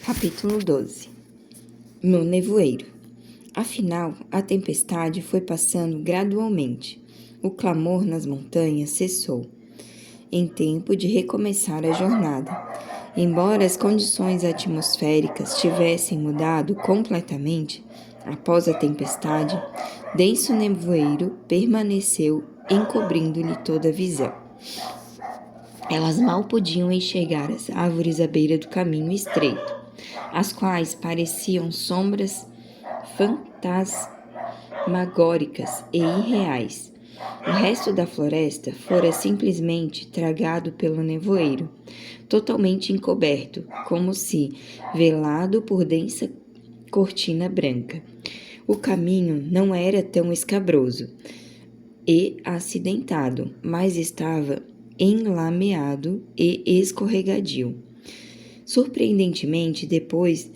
Capítulo 12. No nevoeiro. Afinal, a tempestade foi passando gradualmente. O clamor nas montanhas cessou. Em tempo de recomeçar a jornada. Embora as condições atmosféricas tivessem mudado completamente, após a tempestade, denso nevoeiro permaneceu encobrindo-lhe toda a visão. Elas mal podiam enxergar as árvores à beira do caminho estreito, as quais pareciam sombras fantasmagóricas e irreais. O resto da floresta fora simplesmente tragado pelo nevoeiro, totalmente encoberto, como se velado por densa cortina branca. O caminho não era tão escabroso e acidentado, mas estava enlameado e escorregadio. Surpreendentemente, depois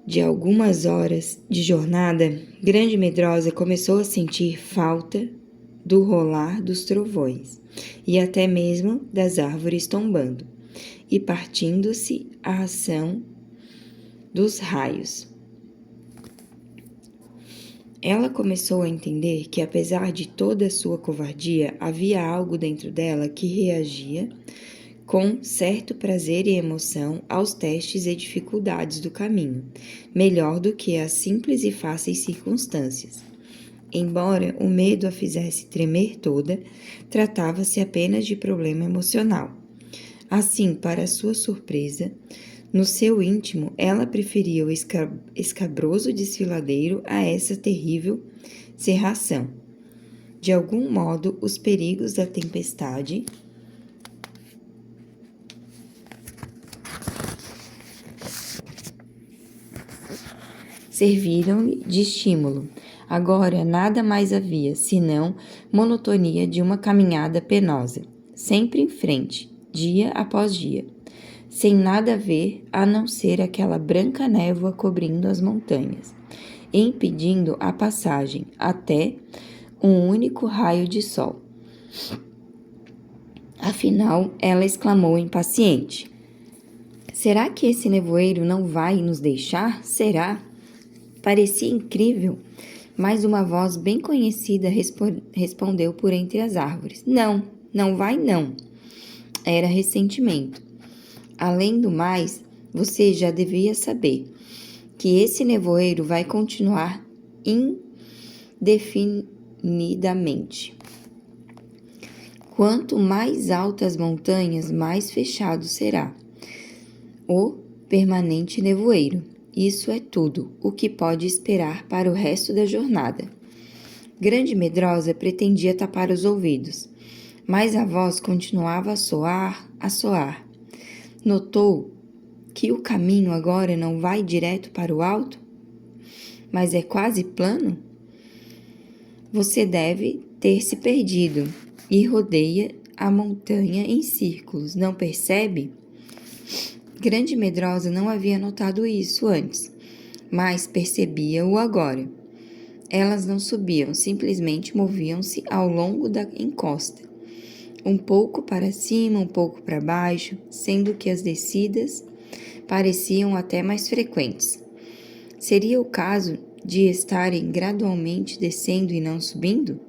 de algumas horas de jornada, Grande Medrosa começou a sentir falta do rolar dos trovões e até mesmo das árvores tombando e partindo-se a ação dos raios. Ela começou a entender que, apesar de toda a sua covardia, havia algo dentro dela que reagia com certo prazer e emoção aos testes e dificuldades do caminho, melhor do que as simples e fáceis circunstâncias. Embora o medo a fizesse tremer toda, tratava-se apenas de problema emocional. Assim, para sua surpresa, no seu íntimo, ela preferia o escabroso desfiladeiro a essa terrível cerração. De algum modo, os perigos da tempestade serviram-lhe de estímulo. Agora nada mais havia, senão monotonia de uma caminhada penosa, sempre em frente, dia após dia, sem nada a ver a não ser aquela branca névoa cobrindo as montanhas, impedindo a passagem até um único raio de sol. Afinal, ela exclamou impaciente: "Será que esse nevoeiro não vai nos deixar? Será?" Parecia incrível, mas uma voz bem conhecida respondeu por entre as árvores: "Não, não vai não." Era ressentimento. Além do mais, você já devia saber que esse nevoeiro vai continuar indefinidamente. Quanto mais altas as montanhas, mais fechado será o permanente nevoeiro. Isso é tudo o que pode esperar para o resto da jornada. Grande Medrosa pretendia tapar os ouvidos, mas a voz continuava a soar, a soar. Notou que o caminho agora não vai direto para o alto, mas é quase plano? Você deve ter se perdido e rodeia a montanha em círculos, não percebe? Grande Medrosa não havia notado isso antes, mas percebia-o agora. Elas não subiam, simplesmente moviam-se ao longo da encosta, um pouco para cima, um pouco para baixo, sendo que as descidas pareciam até mais frequentes. Seria o caso de estarem gradualmente descendo e não subindo?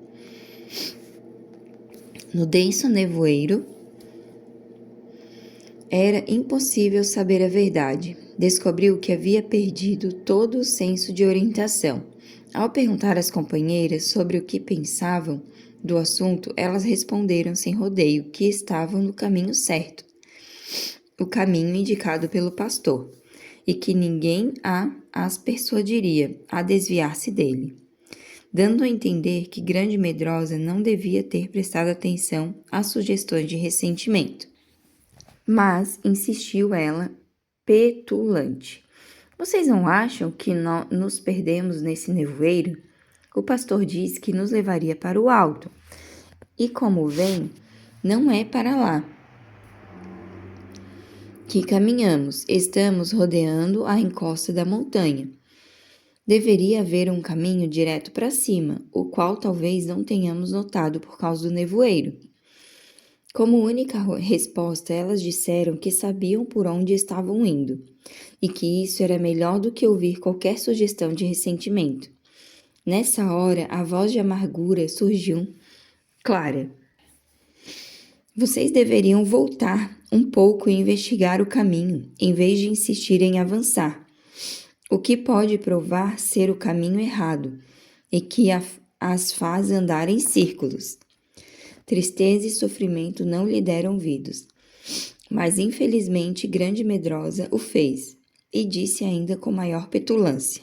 No denso nevoeiro, era impossível saber a verdade. Descobriu que havia perdido todo o senso de orientação. Ao perguntar às companheiras sobre o que pensavam do assunto, elas responderam sem rodeio que estavam no caminho certo, o caminho indicado pelo pastor, e que ninguém as persuadiria a desviar-se dele, dando a entender que Grande Medrosa não devia ter prestado atenção às sugestões de ressentimento. Mas insistiu ela, petulante: "Vocês não acham que nos perdemos nesse nevoeiro? O pastor disse que nos levaria para o alto. E como vem, não é para lá que caminhamos. Estamos rodeando a encosta da montanha. Deveria haver um caminho direto para cima, o qual talvez não tenhamos notado por causa do nevoeiro." Como única resposta, elas disseram que sabiam por onde estavam indo e que isso era melhor do que ouvir qualquer sugestão de ressentimento. Nessa hora, a voz de amargura surgiu clara. Vocês deveriam voltar um pouco e investigar o caminho, em vez de insistir em avançar, o que pode provar ser o caminho errado e que as faz andar em círculos. Tristeza e sofrimento não lhe deram ouvidos, mas infelizmente Grande Medrosa o fez, e disse ainda com maior petulância: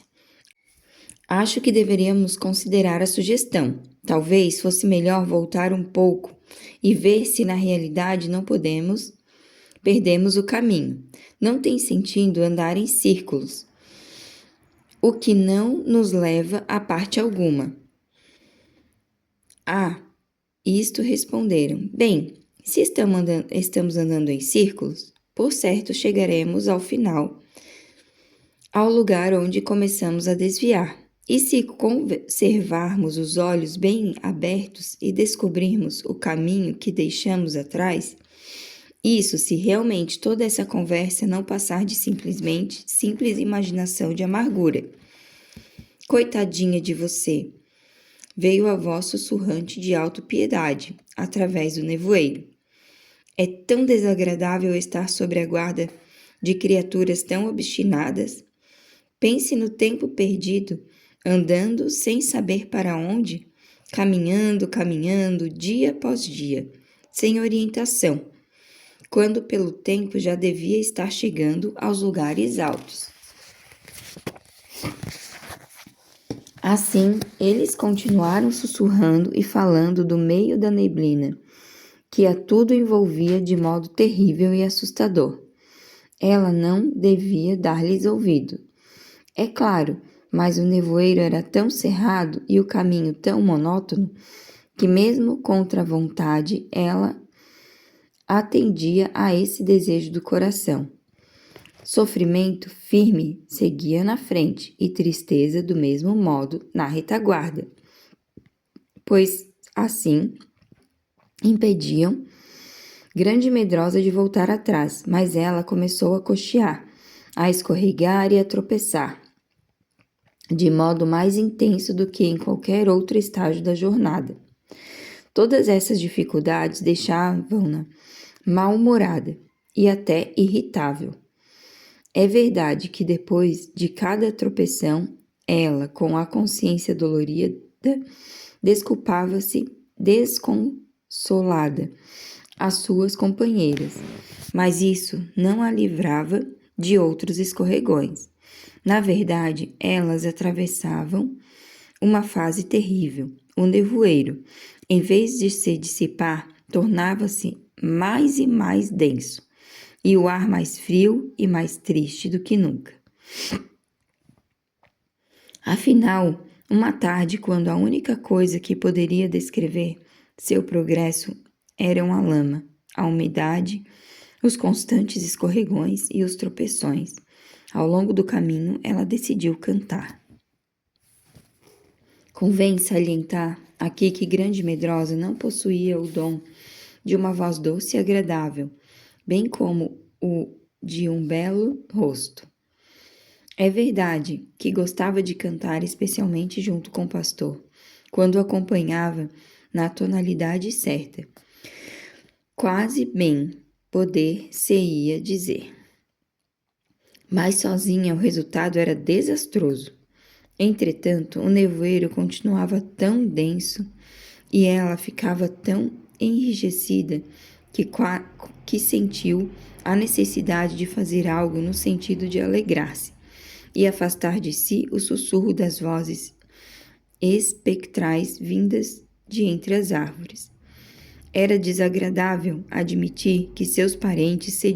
Acho que deveríamos considerar a sugestão. Talvez fosse melhor voltar um pouco e ver se na realidade não perdemos o caminho. Não tem sentido andar em círculos, o que não nos leva a parte alguma. Isto responderam: Bem, se estamos andando em círculos, por certo chegaremos ao final, ao lugar onde começamos a desviar. E se conservarmos os olhos bem abertos e descobrirmos o caminho que deixamos atrás, isso se realmente toda essa conversa não passar de simples imaginação de amargura. Coitadinha de você! Veio a voz sussurrante de autopiedade, através do nevoeiro. É tão desagradável estar sob a guarda de criaturas tão obstinadas. Pense no tempo perdido, andando sem saber para onde, caminhando, dia após dia, sem orientação, quando pelo tempo já devia estar chegando aos lugares altos. Assim, eles continuaram sussurrando e falando do meio da neblina, que a tudo envolvia de modo terrível e assustador. Ela não devia dar-lhes ouvido. É claro, mas o nevoeiro era tão cerrado e o caminho tão monótono que mesmo contra a vontade ela atendia a esse desejo do coração. Sofrimento firme seguia na frente e tristeza do mesmo modo na retaguarda, pois assim impediam Grande Medrosa de voltar atrás, mas ela começou a cochear, a escorregar e a tropeçar, de modo mais intenso do que em qualquer outro estágio da jornada. Todas essas dificuldades deixavam-na mal-humorada e até irritável. É verdade que depois de cada tropeção, ela, com a consciência dolorida, desculpava-se desconsolada às suas companheiras, mas isso não a livrava de outros escorregões. Na verdade, elas atravessavam uma fase terrível. O nevoeiro, em vez de se dissipar, tornava-se mais e mais denso, e o ar mais frio e mais triste do que nunca. Afinal, uma tarde, quando a única coisa que poderia descrever seu progresso eram a lama, a umidade, os constantes escorregões e os tropeções, ao longo do caminho ela decidiu cantar. Convém salientar aqui que Grande Medrosa não possuía o dom de uma voz doce e agradável, bem como o de um belo rosto. É verdade que gostava de cantar especialmente junto com o pastor, quando o acompanhava na tonalidade certa. Quase bem poder-se-ia dizer. Mas sozinha o resultado era desastroso. Entretanto, o nevoeiro continuava tão denso e ela ficava tão enrijecida que sentiu a necessidade de fazer algo no sentido de alegrar-se e afastar de si o sussurro das vozes espectrais vindas de entre as árvores. Era desagradável admitir que seus parentes se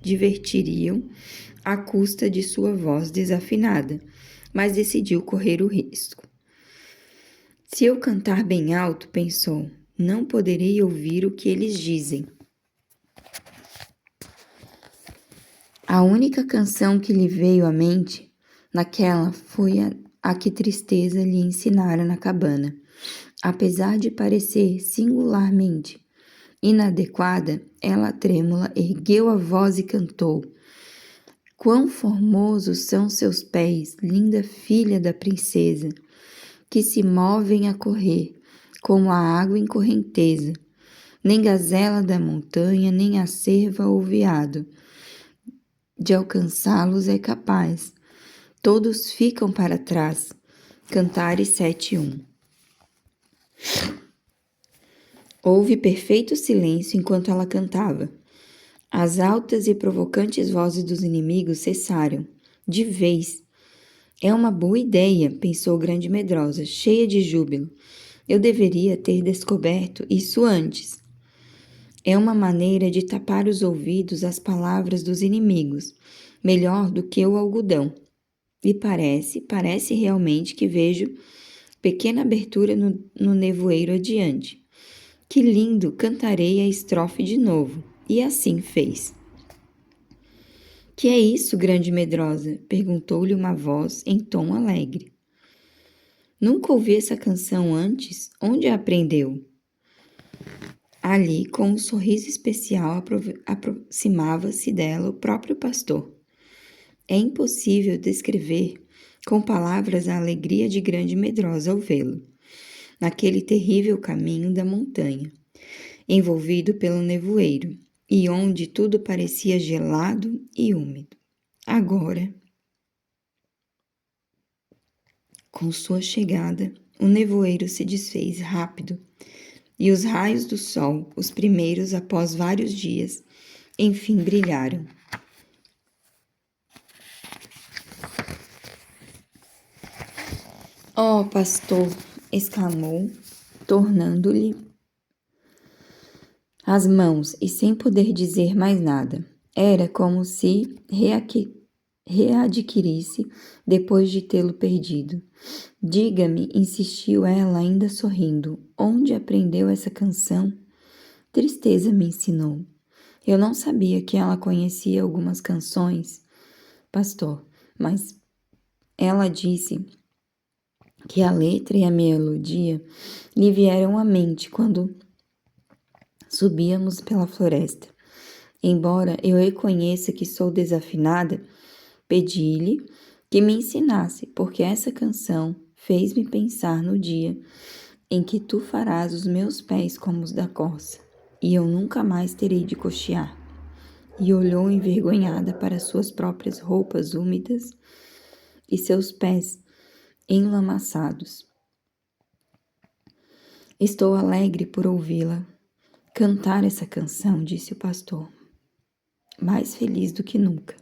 divertiriam à custa de sua voz desafinada, mas decidiu correr o risco. Se eu cantar bem alto, pensou, não poderei ouvir o que eles dizem. A única canção que lhe veio à mente naquela foi a que Tristeza lhe ensinara na cabana. Apesar de parecer singularmente inadequada, ela trêmula ergueu a voz e cantou. Quão formosos são seus pés, linda filha da princesa, que se movem a correr, como a água em correnteza. Nem gazela da montanha, nem a cerva ou veado, de alcançá-los é capaz. Todos ficam para trás. Cantares 7:1. Houve perfeito silêncio enquanto ela cantava. As altas e provocantes vozes dos inimigos cessaram, de vez. É uma boa ideia, pensou Grande Medrosa, cheia de júbilo. Eu deveria ter descoberto isso antes. É uma maneira de tapar os ouvidos às palavras dos inimigos, melhor do que o algodão. E parece realmente que vejo pequena abertura no nevoeiro adiante. Que lindo, cantarei a estrofe de novo. E assim fez. Que é isso, Grande Medrosa? Perguntou-lhe uma voz em tom alegre. Nunca ouvi essa canção antes. Onde a aprendeu? Ali, com um sorriso especial, aproximava-se dela o próprio pastor. É impossível descrever com palavras a alegria de Grande Medrosa ao vê-lo, naquele terrível caminho da montanha, envolvido pelo nevoeiro, e onde tudo parecia gelado e úmido. Agora, com sua chegada, o nevoeiro se desfez rápido, e os raios do sol, os primeiros após vários dias, enfim brilharam. Oh, pastor! Exclamou, tornando-lhe as mãos e sem poder dizer mais nada. Era como se readquirisse depois de tê-lo perdido. Diga-me, insistiu ela, ainda sorrindo, onde aprendeu essa canção? Tristeza me ensinou. Eu não sabia que ela conhecia algumas canções, pastor, mas ela disse que a letra e a melodia lhe vieram à mente quando subíamos pela floresta. Embora eu reconheça que sou desafinada, pedi-lhe que me ensinasse, porque essa canção fez-me pensar no dia em que tu farás os meus pés como os da corça, e eu nunca mais terei de coxear. E olhou envergonhada para suas próprias roupas úmidas e seus pés enlamaçados. Estou alegre por ouvi-la cantar essa canção, disse o pastor, mais feliz do que nunca.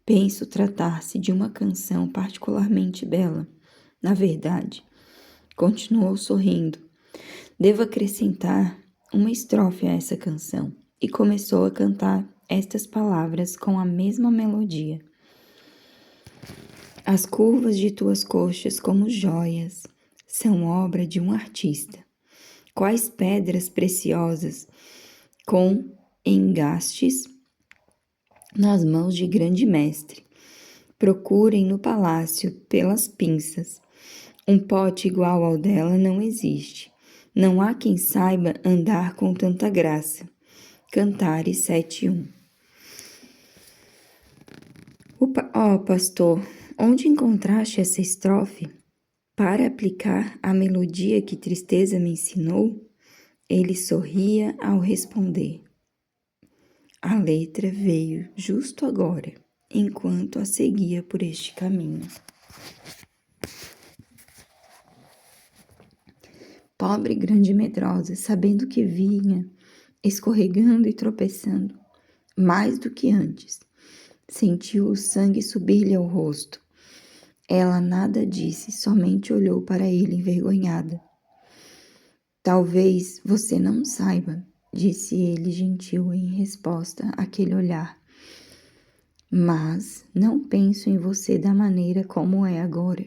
Penso tratar-se de uma canção particularmente bela. Na verdade, continuou sorrindo, devo acrescentar uma estrofe a essa canção. E começou a cantar estas palavras com a mesma melodia. As curvas de tuas coxas, como joias, são obra de um artista. Quais pedras preciosas, com engastes nas mãos de grande mestre. Procurem no palácio pelas pinças. Um pote igual ao dela não existe. Não há quem saiba andar com tanta graça. Cantares 7:1. Ó, pastor, onde encontraste essa estrofe? Para aplicar a melodia que Tristeza me ensinou? Ele sorria ao responder. A letra veio justo agora, enquanto a seguia por este caminho. Pobre Grande Medrosa, sabendo que vinha, escorregando e tropeçando, mais do que antes, sentiu o sangue subir-lhe ao rosto. Ela nada disse, somente olhou para ele envergonhada. Talvez você não saiba, disse ele gentil em resposta àquele olhar. Mas não penso em você da maneira como é agora,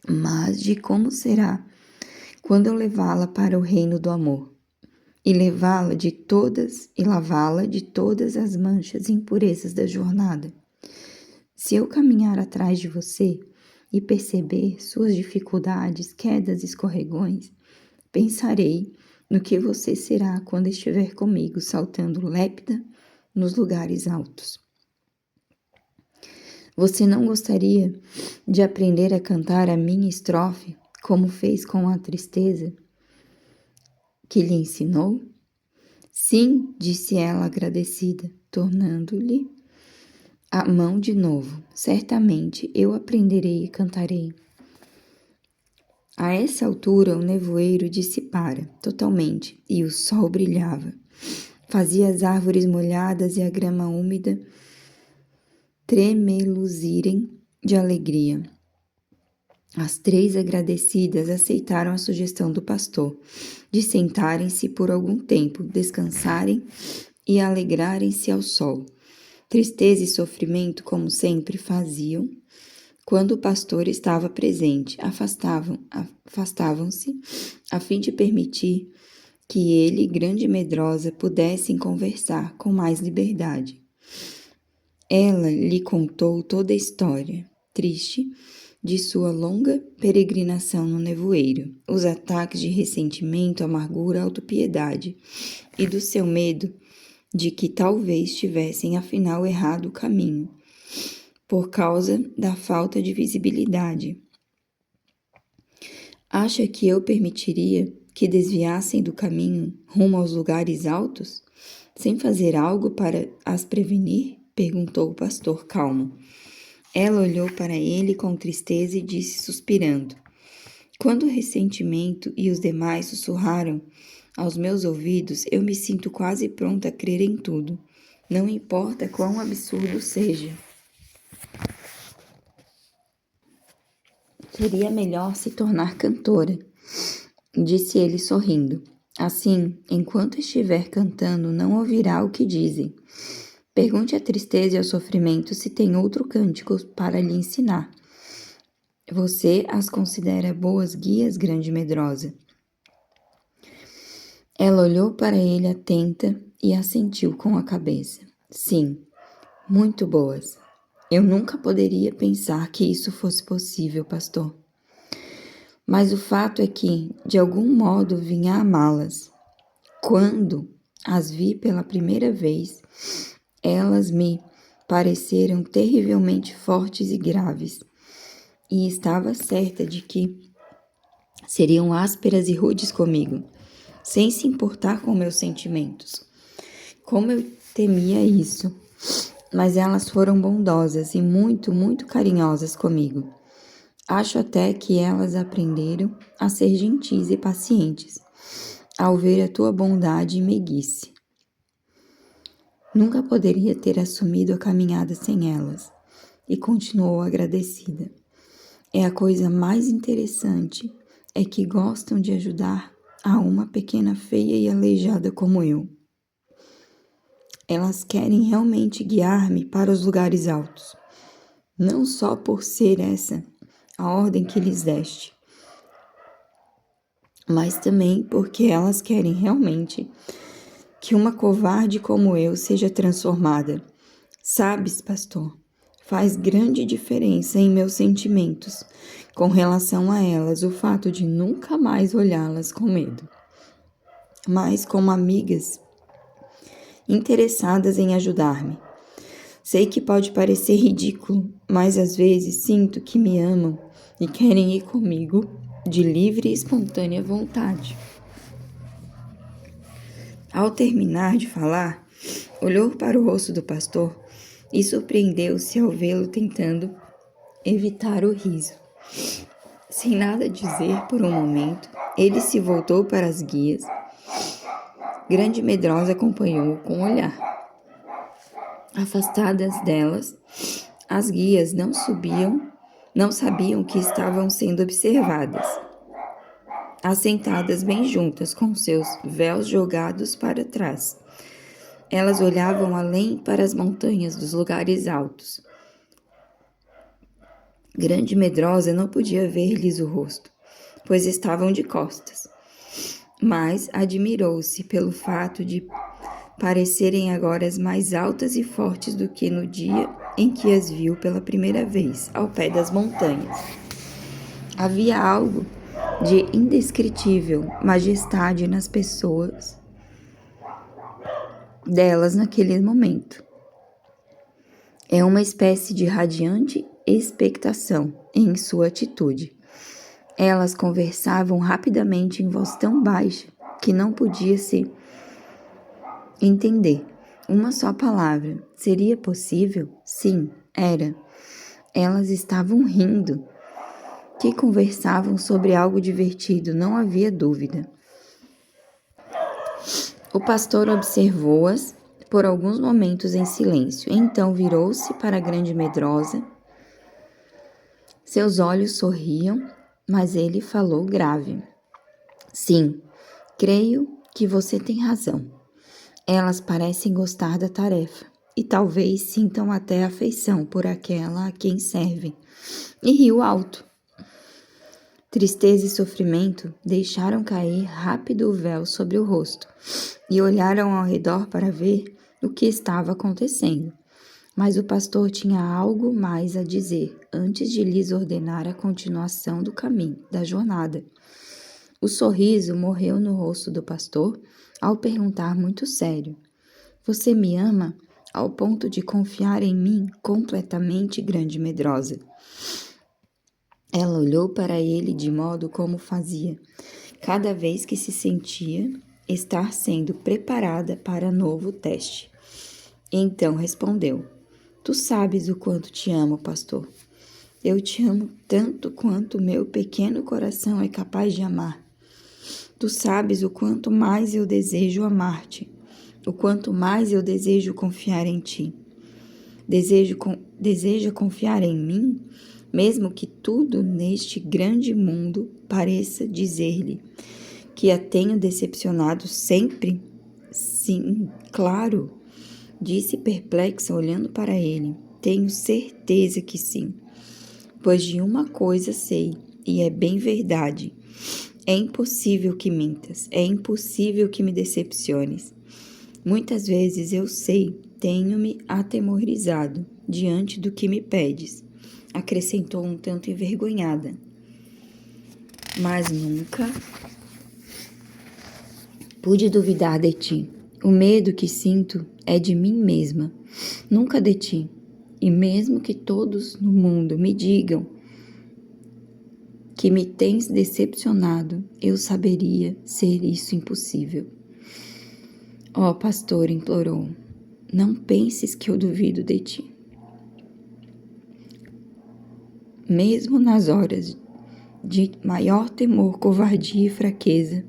mas de como será quando eu levá-la para o reino do amor e lavá-la de todas as manchas e impurezas da jornada. Se eu caminhar atrás de você e perceber suas dificuldades, quedas e escorregões, pensarei no que você será quando estiver comigo saltando lépida nos lugares altos. Você não gostaria de aprender a cantar a minha estrofe, como fez com a tristeza que lhe ensinou? Sim, disse ela agradecida, tornando-lhe a mão de novo. Certamente eu aprenderei e cantarei. A essa altura, o nevoeiro dissipara totalmente e o sol brilhava. Fazia as árvores molhadas e a grama úmida tremeluzirem de alegria. As 3 agradecidas aceitaram a sugestão do pastor de sentarem-se por algum tempo, descansarem e alegrarem-se ao sol. Tristeza e sofrimento, como sempre faziam, quando o pastor estava presente, afastavam-se a fim de permitir que ele e Grande Medrosa pudessem conversar com mais liberdade. Ela lhe contou toda a história, triste, de sua longa peregrinação no nevoeiro, os ataques de ressentimento, amargura, autopiedade e do seu medo de que talvez tivessem afinal errado o caminho, por causa da falta de visibilidade. Acha que eu permitiria que desviassem do caminho rumo aos lugares altos, sem fazer algo para as prevenir? Perguntou o pastor calmo. Ela olhou para ele com tristeza e disse suspirando: quando o ressentimento e os demais sussurraram aos meus ouvidos, eu me sinto quase pronta a crer em tudo, não importa quão absurdo seja. Seria melhor se tornar cantora, disse ele sorrindo. Assim, enquanto estiver cantando, não ouvirá o que dizem. Pergunte à tristeza e ao sofrimento se tem outro cântico para lhe ensinar. Você as considera boas guias, Grande Medrosa? Ela olhou para ele atenta e assentiu com a cabeça. Sim, muito boas. Eu nunca poderia pensar que isso fosse possível, pastor. Mas o fato é que, de algum modo, vim a amá-las. Quando as vi pela primeira vez, elas me pareceram terrivelmente fortes e graves, e estava certa de que seriam ásperas e rudes comigo, sem se importar com meus sentimentos. Como eu temia isso! Mas elas foram bondosas e muito, muito carinhosas comigo. Acho até que elas aprenderam a ser gentis e pacientes, ao ver a tua bondade e meiguice. Nunca poderia ter assumido a caminhada sem elas, e continuou agradecida. É a coisa mais interessante, é que gostam de ajudar a uma pequena feia e aleijada como eu. Elas querem realmente guiar-me para os lugares altos, não só por ser essa a ordem que lhes deste, mas também porque elas querem realmente que uma covarde como eu seja transformada. Sabes, pastor, faz grande diferença em meus sentimentos com relação a elas o fato de nunca mais olhá-las com medo, mas como amigas interessadas em ajudar-me. Sei que pode parecer ridículo, mas às vezes sinto que me amam e querem ir comigo de livre e espontânea vontade. Ao terminar de falar, olhou para o rosto do pastor e surpreendeu-se ao vê-lo tentando evitar o riso. Sem nada dizer por um momento, ele se voltou para as guias. Grande Medrosa acompanhou-o com o olhar. Afastadas delas, as guias não sabiam que estavam sendo observadas. Assentadas bem juntas, com seus véus jogados para trás. Elas olhavam além para as montanhas dos lugares altos. Grande Medrosa não podia ver-lhes o rosto, pois estavam de costas. Mas admirou-se pelo fato de parecerem agora mais altas e fortes do que no dia em que as viu pela primeira vez, ao pé das montanhas. Havia algo de indescritível majestade nas pessoas delas naquele momento. É uma espécie de radiante expectação em sua atitude. Elas conversavam rapidamente em voz tão baixa que não podia se entender uma só palavra. Seria possível? Sim, era. Elas estavam rindo. Que conversavam sobre algo divertido, não havia dúvida. O pastor observou-as por alguns momentos em silêncio. Então virou-se para a grande medrosa. Seus olhos sorriam, mas ele falou grave. Sim, creio que você tem razão. Elas parecem gostar da tarefa e talvez sintam até afeição por aquela a quem servem. E riu alto. Tristeza e sofrimento deixaram cair rápido o véu sobre o rosto e olharam ao redor para ver o que estava acontecendo. Mas o pastor tinha algo mais a dizer antes de lhes ordenar a continuação do caminho, da jornada. O sorriso morreu no rosto do pastor ao perguntar muito sério: Você me ama ao ponto de confiar em mim completamente, grande medrosa? Ela olhou para ele de modo como fazia cada vez que se sentia estar sendo preparada para novo teste. Então respondeu: Tu sabes o quanto te amo, pastor. Eu te amo tanto quanto meu pequeno coração é capaz de amar. Tu sabes o quanto mais eu desejo amar-te, o quanto mais eu desejo confiar em ti. Deseja confiar em mim, mesmo que tudo neste grande mundo pareça dizer-lhe que a tenho decepcionado sempre? Sim, claro, disse perplexa olhando para ele. Tenho certeza que sim, pois de uma coisa sei, e é bem verdade. É impossível que mintas, é impossível que me decepciones. Muitas vezes eu sei, tenho-me atemorizado diante do que me pedes, acrescentou um tanto envergonhada. Mas nunca pude duvidar de ti. O medo que sinto é de mim mesma, nunca de ti. E mesmo que todos no mundo me digam que me tens decepcionado, eu saberia ser isso impossível. Ó, pastor, implorou, não penses que eu duvido de ti. Mesmo nas horas de maior temor, covardia e fraqueza,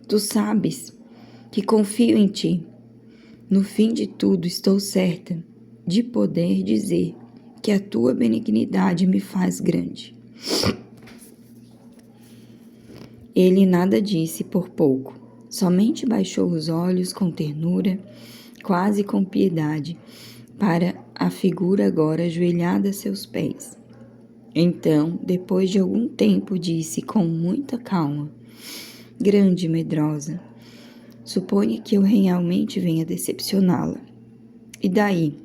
tu sabes que confio em ti. No fim de tudo, estou certa de poder dizer que a tua benignidade me faz grande. Ele nada disse por pouco, somente baixou os olhos com ternura, quase com piedade, para a figura agora ajoelhada a seus pés. Então, depois de algum tempo, disse com muita calma: Grande medrosa, suponha que eu realmente venha decepcioná-la. E daí?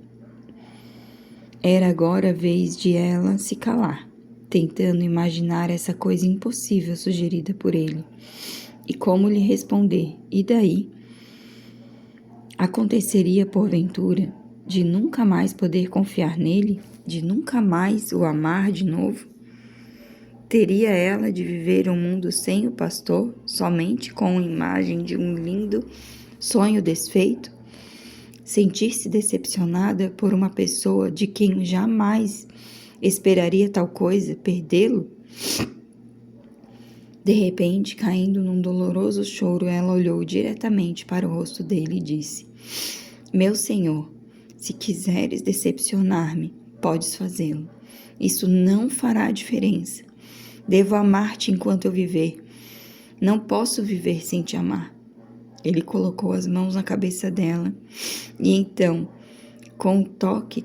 Era agora a vez de ela se calar, tentando imaginar essa coisa impossível sugerida por ele. E como lhe responder? E daí? Aconteceria, porventura, de nunca mais poder confiar nele? De nunca mais o amar de novo? Teria ela de viver um mundo sem o pastor, somente com a imagem de um lindo sonho desfeito? Sentir-se decepcionada por uma pessoa de quem jamais esperaria tal coisa, perdê-lo? De repente, caindo num doloroso choro, ela olhou diretamente para o rosto dele e disse: Meu Senhor, se quiseres decepcionar-me, podes fazê-lo. Isso não fará diferença. Devo amar-te enquanto eu viver. Não posso viver sem te amar. Ele colocou as mãos na cabeça dela e então, com um toque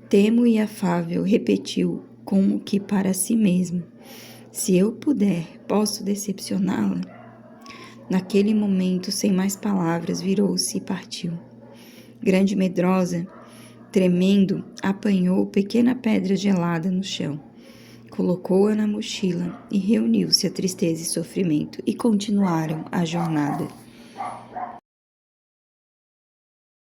temo e afável, repetiu como que para si mesmo: Se eu puder, posso decepcioná-la? Naquele momento, sem mais palavras, virou-se e partiu. Grande medrosa, tremendo, apanhou pequena pedra gelada no chão. Colocou-a na mochila e reuniu-se a tristeza e sofrimento e continuaram a jornada.